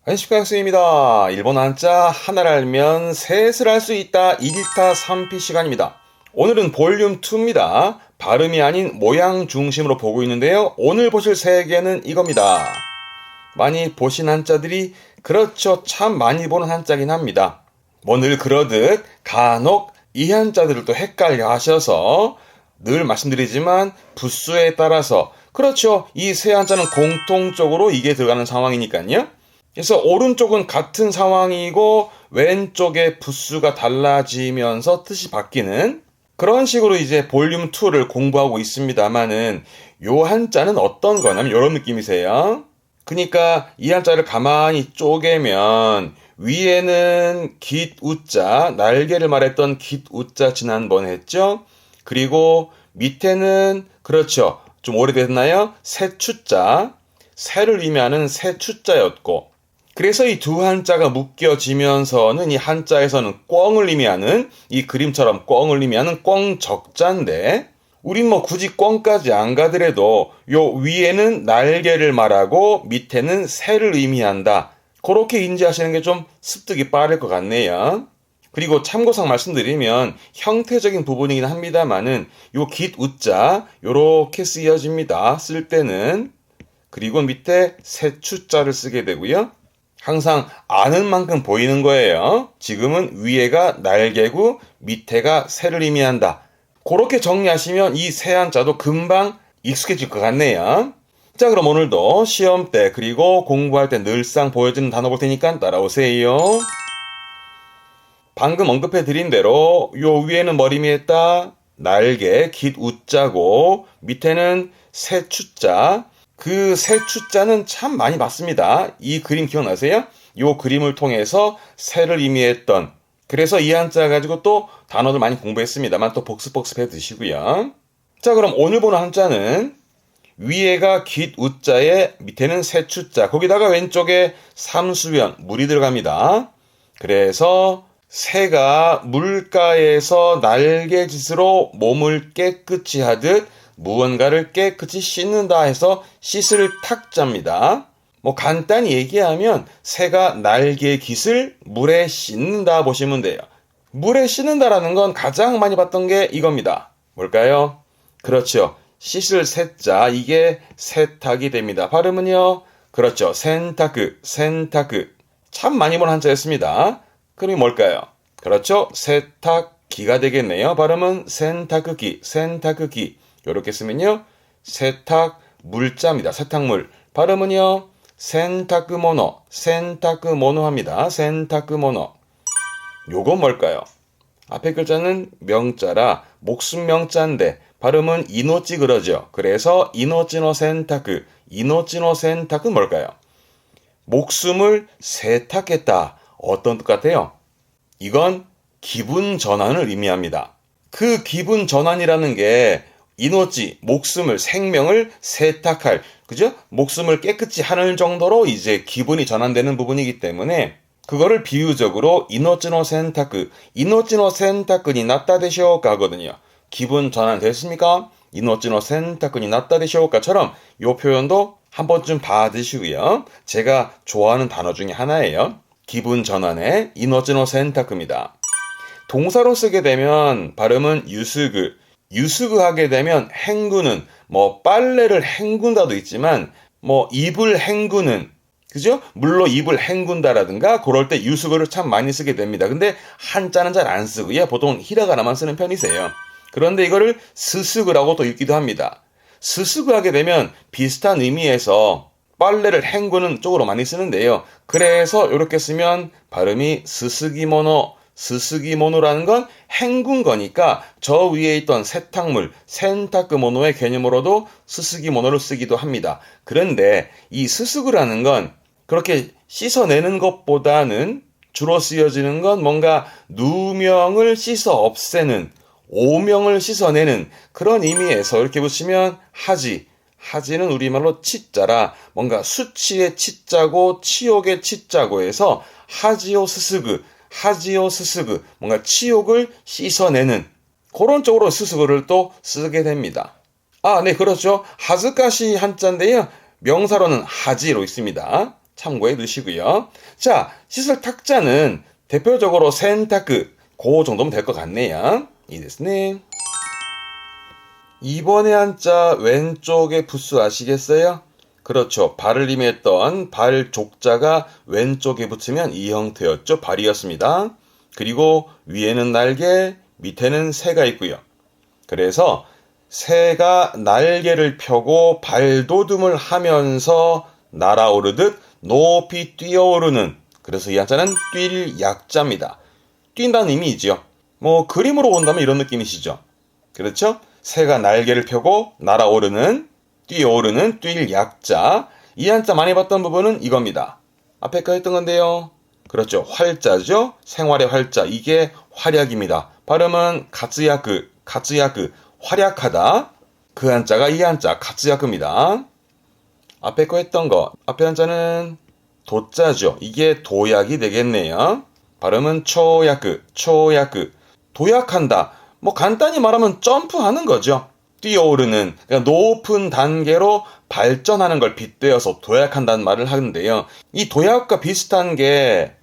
안녕하십니까 학생입니다. 일본 한자 하나를 알면 셋을 알 수 있다 1타 3피 시간입니다. 오늘은 볼륨 2입니다. 발음이 아닌 모양 중심으로 보고 있는데요. 오늘 보실 세 개는 이겁니다. 많이 보신 한자들이 그렇죠, 참 많이 보는 한자긴 합니다. 뭐 늘 그러듯 간혹 이 한자들을 또 헷갈려 하셔서 늘 말씀드리지만 부수에 따라서 그렇죠, 이 세 한자는 공통적으로 이게 들어가는 상황이니까요. 그래서 오른쪽은 같은 상황이고 왼쪽의 부수가 달라지면서 뜻이 바뀌는 그런 식으로 이제 볼륨 2를 공부하고 있습니다만은 요 한자는 어떤 거냐면 이런 느낌이세요. 그러니까 이 한자를 가만히 쪼개면 위에는 깃우자, 날개를 말했던 깃우자 지난번 했죠. 그리고 밑에는 그렇죠, 좀 오래됐나요? 새추자, 새를 의미하는 새추자였고, 그래서 이 두 한자가 묶여지면서는 이 한자에서는 꿩을 의미하는 이 그림처럼 꿩을 의미하는 꿩적자인데, 우린 뭐 굳이 꿩까지 안 가더라도 요 위에는 날개를 말하고 밑에는 새를 의미한다. 그렇게 인지하시는 게 좀 습득이 빠를 것 같네요. 그리고 참고상 말씀드리면 형태적인 부분이긴 합니다만은 요 깃우자 요렇게 쓰여집니다. 쓸 때는. 그리고 밑에 새추자를 쓰게 되고요. 항상 아는 만큼 보이는 거예요. 지금은 위에가 날개고 밑에가 새를 의미한다. 그렇게 정리하시면 이 세 한자도 금방 익숙해질 것 같네요. 자, 그럼 오늘도 시험 때 그리고 공부할 때 늘상 보여주는 단어 볼 테니까 따라오세요. 방금 언급해 드린 대로 요 위에는 뭘 의미했다? 날개, 깃우자고 밑에는 새추자. 그 새추자는 참 많이 봤습니다. 이 그림 기억나세요? 요 그림을 통해서 새를 의미했던, 그래서 이 한자 가지고 또 단어들 많이 공부했습니다만 또 복습해 두시고요. 자, 그럼 오늘 보는 한자는 위에가 깃우자에 밑에는 새추자, 거기다가 왼쪽에 삼수변, 물이 들어갑니다. 그래서 새가 물가에서 날개짓으로 몸을 깨끗이 하듯 무언가를 깨끗이 씻는다 해서 씻을 탁자입니다. 뭐 간단히 얘기하면 새가 날개깃을 물에 씻는다 보시면 돼요. 물에 씻는다라는 건 가장 많이 봤던 게 이겁니다. 뭘까요? 그렇죠, 씻을 새자, 이게 세탁이 됩니다. 발음은요, 그렇죠, 센타크, 센타크. 참 많이 본 한자였습니다. 그럼 뭘까요? 그렇죠, 세탁기가 되겠네요. 발음은 센타크기, 센타크기. 이렇게 쓰면요, 세탁 물자입니다. 세탁물. 발음은요, 센타크모노, 센타크모노 합니다. 센타크모노. 요건 뭘까요? 앞에 글자는 명자라 목숨 명자인데 발음은 이노찌 그러죠. 그래서 이노찌노 센타크, 이노찌노 센타크는 뭘까요? 목숨을 세탁했다. 어떤 뜻 같아요? 이건 기분 전환을 의미합니다. 그 기분 전환이라는 게 이노치, 목숨을, 생명을 세탁할, 그죠? 목숨을 깨끗이 하는 정도로 이제 기분이 전환되는 부분이기 때문에 그거를 비유적으로 이노치노 센타크, 이노치노 센타크니 나타 되쇼까 하거든요. 기분 전환 됐습니까? 이노치노 센타크니 나타 되쇼까처럼 이 표현도 한 번쯤 봐두시고요. 제가 좋아하는 단어 중에 하나예요. 기분 전환의 이노치노 센타크입니다. 동사로 쓰게 되면 발음은 유스그, 유스그 하게 되면 헹구는, 뭐 빨래를 헹군다도 있지만 뭐 입을 헹구는, 그죠? 물로 입을 헹군다라든가 그럴 때 유스그를 참 많이 쓰게 됩니다. 근데 한자는 잘 안 쓰고요. 보통 히라가나만 쓰는 편이세요. 그런데 이거를 스스그라고 또 읽기도 합니다. 스스그 하게 되면 비슷한 의미에서 빨래를 헹구는 쪽으로 많이 쓰는데요. 그래서 이렇게 쓰면 발음이 스스기모노, 스스기모노라는 건 헹군 거니까 저 위에 있던 세탁물, 센타크모노의 개념으로도 스스기모노를 쓰기도 합니다. 그런데 이 스스그라는 건 그렇게 씻어내는 것보다는 주로 쓰여지는 건 뭔가 누명을 씻어 없애는, 오명을 씻어내는 그런 의미에서 이렇게 붙이면 하지, 하지는 우리말로 치자라 뭔가 수치의 치자고 치욕의 치자고 해서 하지오 스스그, 하지오 스스그, 뭔가 치욕을 씻어내는 그런 쪽으로 스스그를 또 쓰게 됩니다. 아, 네, 그렇죠. 하즈카시 한자인데요. 명사로는 하지로 있습니다. 참고해 두시고요. 자, 시설 탁자는 대표적으로 센타크, 그 정도면 될 것 같네요. 이ですね. 이번에 한자 왼쪽에 부수 아시겠어요? 그렇죠. 발을 의미했던 발 족자가 왼쪽에 붙으면 이 형태였죠. 발이었습니다. 그리고 위에는 날개, 밑에는 새가 있고요. 그래서 새가 날개를 펴고 발돋움을 하면서 날아오르듯 높이 뛰어오르는, 그래서 이 한자는 뛸 약자입니다. 뛴다는 의미이죠. 뭐 그림으로 본다면 이런 느낌이시죠. 그렇죠? 새가 날개를 펴고 날아오르는, 뛰어오르는 뛸 약자. 이 한자 많이 봤던 부분은 이겁니다. 앞에 거 했던 건데요. 그렇죠. 활자죠. 생활의 활자. 이게 활약입니다. 발음은 가츠야크, 활약하다. 그 한자가 이 한자 가츠야크입니다. 앞에 거 했던 거. 앞에 한자는 도자죠. 이게 도약이 되겠네요. 발음은 초야크. 도약한다. 뭐 간단히 말하면 점프하는 거죠. 뛰어오르는, 그러니까 높은 단계로 발전하는 걸 빗대어서 도약한다는 말을 하는데요. 이 도약과 비슷한 게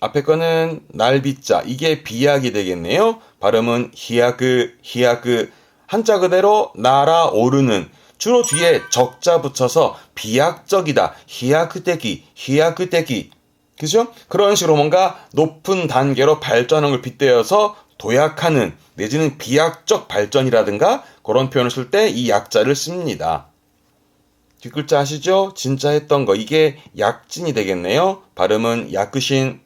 앞에 거는 날비자, 이게 비약이 되겠네요. 발음은 히야크. 한자 그대로 날아오르는, 주로 뒤에 적자 붙여서 비약적이다. 히야크테기. 그죠? 그런 식으로 뭔가 높은 단계로 발전하는 걸 빗대어서 도약하는, 내지는 비약적 발전이라든가 그런 표현을 쓸 때 이 약자를 씁니다. 뒷글자 아시죠? 진짜 했던 거, 이게 약진이 되겠네요. 발음은 야크신.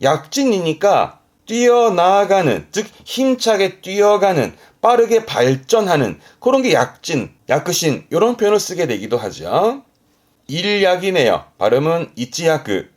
약진이니까 뛰어나가는, 즉 힘차게 뛰어가는, 빠르게 발전하는 그런 게 약진, 야크신, 이런 표현을 쓰게 되기도 하죠. 일약이네요. 발음은 이치야크.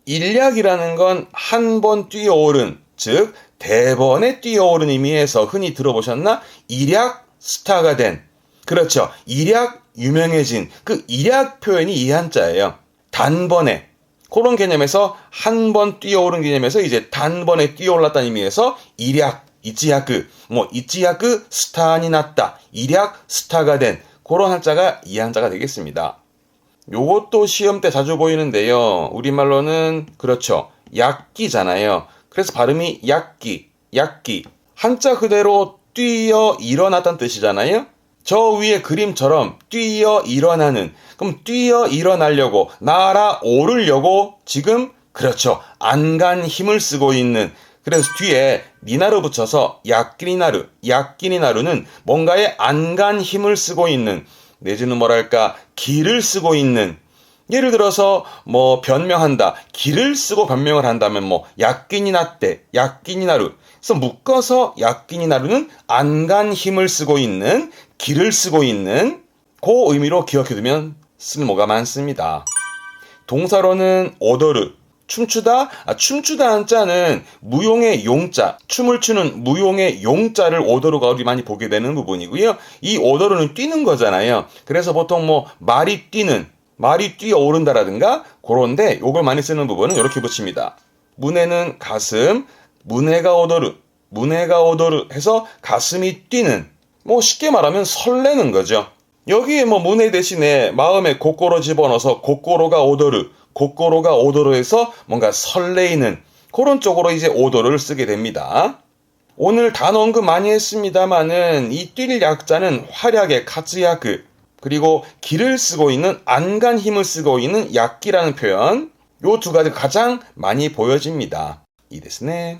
일약이라는 건 한 번 뛰어오른, 즉 대번에 뛰어오른 의미에서 흔히 들어보셨나? 일약 스타가 된, 그렇죠. 일약 유명해진, 그 일약 표현이 이 한자예요. 단번에, 그런 개념에서 한 번 뛰어오른 개념에서 이제 단번에 뛰어올랐다는 의미에서 일약, 이치야크, 이치야크 스타니 났다, 일약 스타가 된, 그런 한자가 이 한자가 되겠습니다. 요것도 시험 때 자주 보이는데요. 우리말로는 그렇죠. 약기잖아요. 그래서 발음이 약기. 한자 그대로 뛰어 일어났다는 뜻이잖아요. 저 위에 그림처럼 뛰어 일어나는, 그럼 뛰어 일어나려고, 날아오르려고 지금, 그렇죠, 안간 힘을 쓰고 있는, 그래서 뒤에 니나루 붙여서 약기니나루는 뭔가에 안간 힘을 쓰고 있는, 내지는 뭐랄까 기를 쓰고 있는, 예를 들어서 뭐 변명한다, 기를 쓰고 변명을 한다면 뭐 약기니나떼, 약기니나루. 그래서 묶어서 약기니나루는 안간 힘을 쓰고 있는, 기를 쓰고 있는, 그 의미로 기억해두면 쓸모가 많습니다. 동사로는 오도르, 춤추다 한자는 무용의 용자, 춤을 추는 무용의 용자를 오도르가 우리 많이 보게 되는 부분이고요. 이 오도르는 뛰는 거잖아요. 그래서 보통 뭐 말이 뛰어오른다라든가 그런데 요걸 많이 쓰는 부분은 이렇게 붙입니다. 문에는 가슴, 문해가 오도르 해서 가슴이 뛰는, 뭐 쉽게 말하면 설레는 거죠. 여기에 뭐 문해 대신에 마음에 고꼬로 집어넣어서 고꼬로가 오도르 해서 뭔가 설레이는 그런 쪽으로 이제 오도르를 쓰게 됩니다. 오늘 단어 언급 많이 했습니다만은 이 뛸 약자는 활약의 카츠야크, 그리고 기를 쓰고 있는, 안간 힘을 쓰고 있는 약기라는 표현, 요 두 가지 가장 많이 보여집니다. 이ですね.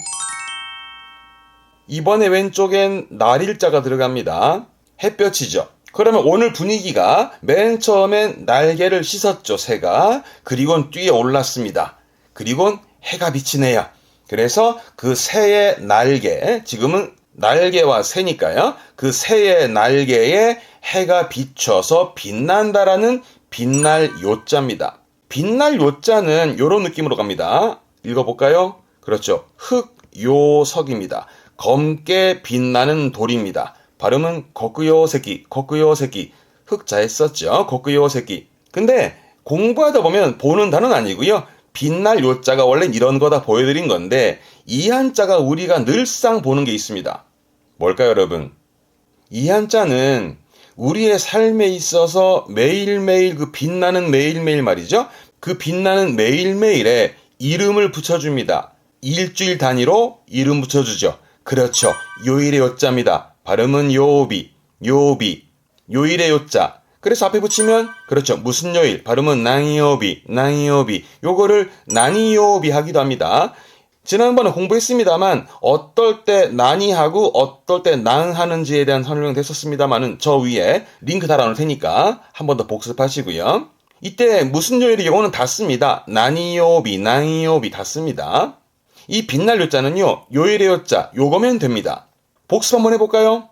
이번에 왼쪽엔 날일자가 들어갑니다. 햇볕이죠. 그러면 오늘 분위기가 맨 처음엔 날개를 씻었죠, 새가. 그리고는 뛰어 올랐습니다. 그리고는 해가 비치네요. 그래서 그 새의 날개, 지금은 날개와 새니까요. 그 새의 날개에 해가 비춰서 빛난다라는 빛날 요자입니다. 빛날 요자는 이런 느낌으로 갑니다. 읽어볼까요? 그렇죠. 흑요석입니다. 검게 빛나는 돌입니다. 발음은 거꾸요새끼. 흑자에 썼죠. 거꾸요새끼. 근데 공부하다 보면 보는 단어는 아니고요. 빛날 요자가 원래 이런 거다 보여드린 건데 이 한자가 우리가 늘상 보는 게 있습니다. 뭘까요, 여러분? 이 한자는 우리의 삶에 있어서 매일매일 그 빛나는 매일매일 말이죠. 그 빛나는 매일매일에 이름을 붙여줍니다. 일주일 단위로 이름 붙여주죠. 그렇죠. 요일의 요자입니다. 발음은 요비, 요비, 요일의 요자. 그래서 앞에 붙이면 그렇죠. 무슨 요일? 발음은 낭이요비, 낭이요비. 요거를 낭이요비 하기도 합니다. 지난번에 공부했습니다만 어떨 때 난이하고 어떨 때 낭하는지에 대한 설명이 됐었습니다만은 저 위에 링크 달아놓을 테니까 한 번 더 복습하시고요. 이때 무슨 요일의 경우는 닿습니다. 난이요비, 낭이요비 닿습니다. 이 빛날 요자는요. 요일의 요자 요거면 됩니다. 복습 한번 해볼까요?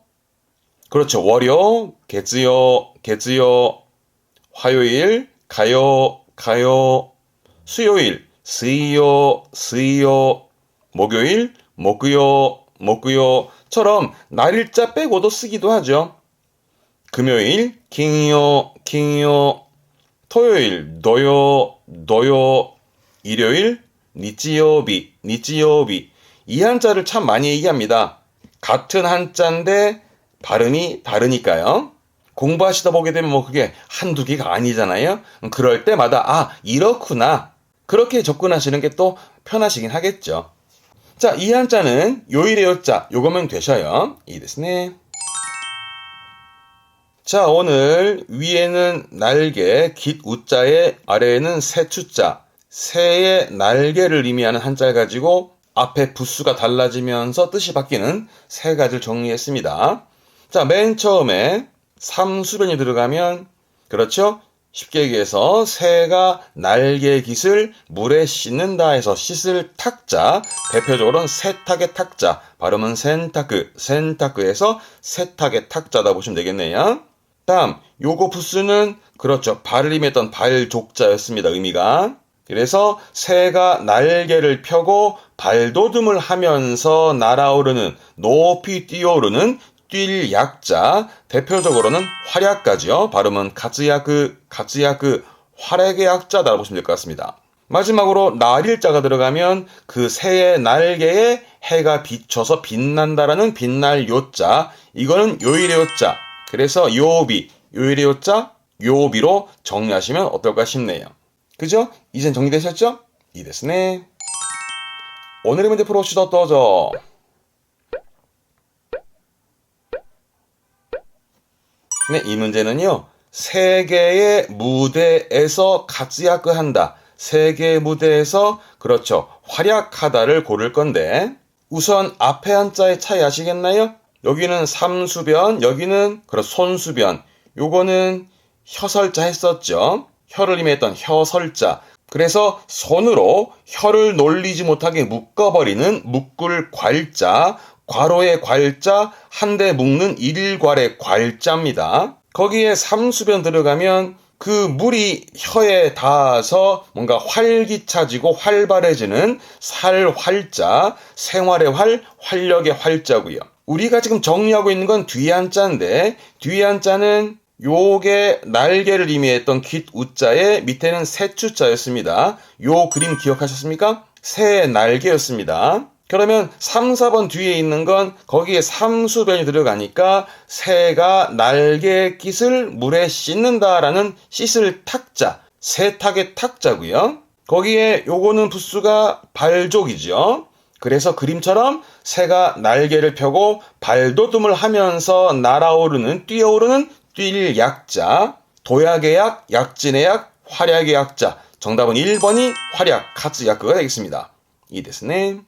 그렇죠. 월요, 개즈요, 개즈요, 화요일, 가요, 가요, 수요일, 스이요, 스이요, 목요일, 목요, 목요처럼 날일자 빼고도 쓰기도 하죠. 금요일, 킹요, 킹요, 토요일, 노요, 노요, 일요일, 니찌요비, 니찌요비. 이 한자를 참 많이 얘기합니다. 같은 한자인데 발음이 다르니까요. 공부하시다 보게 되면 뭐 그게 한두 개가 아니잖아요. 그럴 때마다 이렇구나. 그렇게 접근하시는 게 또 편하시긴 하겠죠. 자, 이 한자는 요일의 요자 요거면 되셔요. 이 됐네. 자, 오늘 위에는 날개, 깃 우자에 아래에는 새추자, 새의 날개를 의미하는 한자를 가지고 앞에 부수가 달라지면서 뜻이 바뀌는 세 가지를 정리했습니다. 자, 맨 처음에 삼수변이 들어가면 그렇죠? 쉽게 얘기해서 새가 날개 깃을 물에 씻는다 해서 씻을 탁자, 대표적으로는 세탁의 탁자, 발음은 센타크, 센타크에서 세탁의 탁자다 보시면 되겠네요. 다음 요거 부수는 그렇죠. 발을 의미했던 발족자였습니다. 의미가. 그래서 새가 날개를 펴고 발돋움을 하면서 날아오르는 높이 뛰어오르는 뛸 약자, 대표적으로는 활약가죠. 발음은 가츠야크, 가츠야크, 활약의 약자다라고 보시면 될 것 같습니다. 마지막으로 날일자가 들어가면 그 새의 날개에 해가 비춰서 빛난다라는 빛날 요자, 이거는 요일의 요자. 그래서 요비, 요일의 요자, 요비로 정리하시면 어떨까 싶네요. 그죠? 이젠 정리되셨죠? 이 됐네. 오늘의 문제 풀어봅시다. 떠져. 네, 이 문제는요. 세계의 무대에서 가츠야크 한다. 세계의 무대에서 그렇죠. 활약하다를 고를 건데 우선 앞에 한자의 차이 아시겠나요? 여기는 삼수변, 여기는 손수변. 요거는 혀설자 했었죠. 혀를 의미했던 혀설자. 그래서 손으로 혀를 놀리지 못하게 묶어버리는 묶을 괄자, 괄호의 괄자, 한데 묶는 일괄의 괄자입니다. 거기에 삼수변 들어가면 그 물이 혀에 닿아서 뭔가 활기차지고 활발해지는 살활자, 생활의 활, 활력의 활자고요. 우리가 지금 정리하고 있는 건 뒤에 한자인데 뒤에 한자는 요게 날개를 의미했던 깃 우자에 밑에는 새추자였습니다. 요 그림 기억하셨습니까? 새의 날개였습니다. 그러면 3, 4번 뒤에 있는 건 거기에 삼수변이 들어가니까 새가 날개 깃을 물에 씻는다라는 씻을 탁자, 세탁의 탁자고요. 거기에 요거는 부수가 발족이죠. 그래서 그림처럼 새가 날개를 펴고 발돋움을 하면서 날아오르는, 뛰어오르는 뛸 약자, 도약의 약, 약진의 약, 활약의 약자. 정답은 1번이 활약, 가츠야크가 되겠습니다. 이 됐네.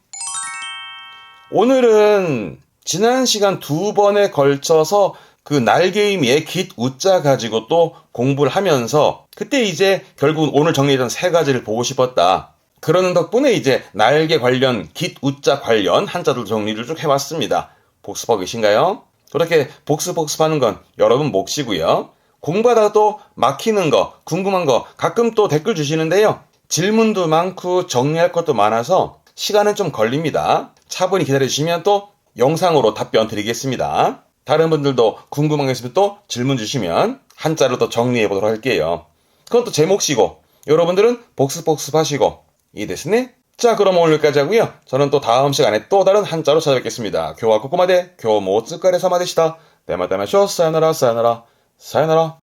오늘은 지난 시간 2번에 걸쳐서 그 날개 의미의 깃 우자 가지고 또 공부를 하면서 그때 이제 결국 오늘 정리했던 세 가지를 보고 싶었다. 그러는 덕분에 이제 날개 관련, 깃 우자 관련 한자들 정리를 쭉 해봤습니다. 복습하고 계신가요? 그렇게 복습하는 건 여러분 몫이고요. 공부하다가 또 막히는 거, 궁금한 거 가끔 또 댓글 주시는데요. 질문도 많고 정리할 것도 많아서 시간은 좀 걸립니다. 차분히 기다려주시면 또 영상으로 답변 드리겠습니다. 다른 분들도 궁금한 게 있으면 또 질문 주시면 한자로 또 정리해 보도록 할게요. 그건 또 제 몫이고 여러분들은 복습하시고 이 됐네? 자, 그럼 오늘까지 하고요. 저는 또 다음 시간에 또 다른 한자로 찾아뵙겠습니다. 교와 꼬꼬마대 교모 쯔까레 사마데시다. 때마때마 쇼 사요나라 사요나라. 사요나라.